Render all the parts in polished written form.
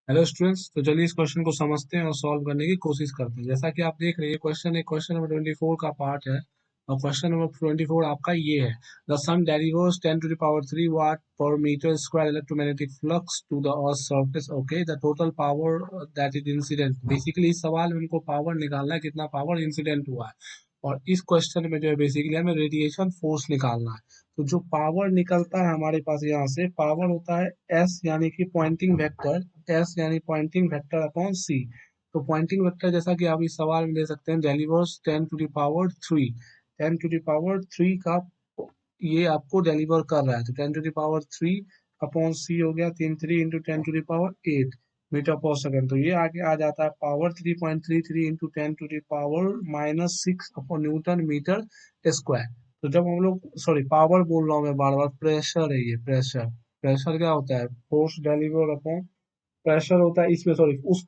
Hello students, तो चलिए इस क्वेश्चन को समझते हैं और सॉल्व करने की कोशिश करते हैं। जैसा कि आप देख रहे हैं, क्वेश्चन नंबर 24 का पार्ट है और क्वेश्चन नंबर 24 आपका ये है। The sun delivers 10⁻³ watt per meter square electromagnetic flux to the earth surface. Okay, the total power that is incident. Basically इस सवाल में हमको पावर निकालना है, कितना पावर इंसिडेंट हुआ है। और इस क्वेश्चन में जो है बेसिकली हमें रेडिएशन फोर्स निकालना है। तो जो पावर निकलता है हमारे पास यहाँ से, पावर होता है एस यानी कि पॉइंटिंग वेक्टर, एस यानी पॉइंटिंग वेक्टर अपॉन सी। तो पॉइंटिंग वेक्टर जैसा कि आप इस सवाल में ले सकते हैं, डेलीवर्स 10⁻³ 10⁻³ का ये आपको डिलीवर कर रहा है। तो 10⁻³ अपॉन सी हो गया 3 इंटू 10⁸ मीटर पर सेकंड। तो ये आगे आ जाता है power 3.33 into 10⁻⁻6 upon newton metre square. तो जब हम लोग, सॉरी पावर बोल रहा हूँ मैं बार बार, प्रेशर है ये, प्रेशर। प्रेशर क्या होता है? फोर्स डेलीवर अपॉन प्रेशर होता है इसमें, सॉरी उस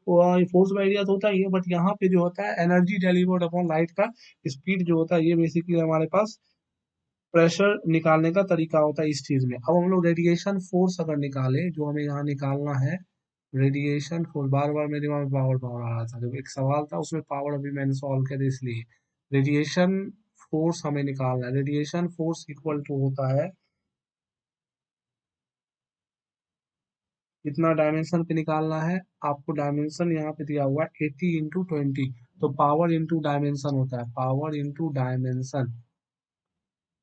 फोर्स का एरिया तो होता ही है, बट यहाँ पे जो होता है एनर्जी डेलीवर्ड अपॉन लाइट का स्पीड जो होता है, ये बेसिकली हमारे पास प्रेशर निकालने का तरीका होता है इस चीज में। अब हम लोग रेडिएशन फोर्स अगर निकाले, जो हमें यहाँ निकालना है, रेडिएशन फोर्स, बार बार मेरे दिमाग में पावर पावर आ रहा था जब एक सवाल था उसमें पावर अभी मैंने सॉल्व किया था, इसलिए रेडिएशन फोर्स हमें निकालना है। रेडिएशन फोर्स इक्वल टू होता है, कितना डायमेंशन पे निकालना है आपको, डायमेंशन यहाँ पे दिया हुआ है 80 इंटू 20। तो पावर इंटू डायमेंशन होता है, power into dimension,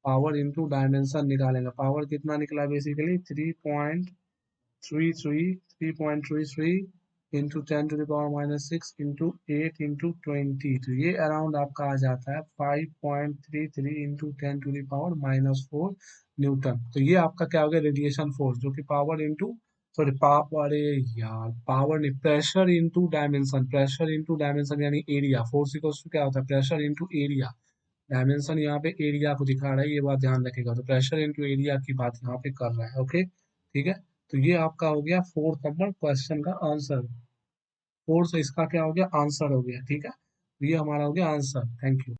power into dimension निकालेंगे। पावर कितना निकला बेसिकली 3.33 इंटू 10⁻⁻6 इंटू 8 इंटू 20। तो ये अराउंड आपका आ जाता है 5.33 इंटू 10⁻⁻4 न्यूटन। तो ये आपका क्या हो गया, रेडिएशन फोर्स, जो कि पावर इंटू, सॉरी पावर, यार पावर नहीं, pressure into dimension, pressure into dimension यानी एरिया। फोर्स इक्वल्स टू क्या होता है, प्रेशर इंटू एरिया। डायमेंशन यहाँ पे एरिया को दिखा रहा है, ये बात ध्यान रखेगा। तो प्रेशर इंटू एरिया की बात यहाँ पे कर रहा है। ओके, ठीक है। तो ये आपका हो गया फोर्थ नंबर क्वेश्चन का आंसर। फोर्थ इसका क्या हो गया, आंसर हो गया। ठीक है, तो ये हमारा हो गया आंसर। Thank you.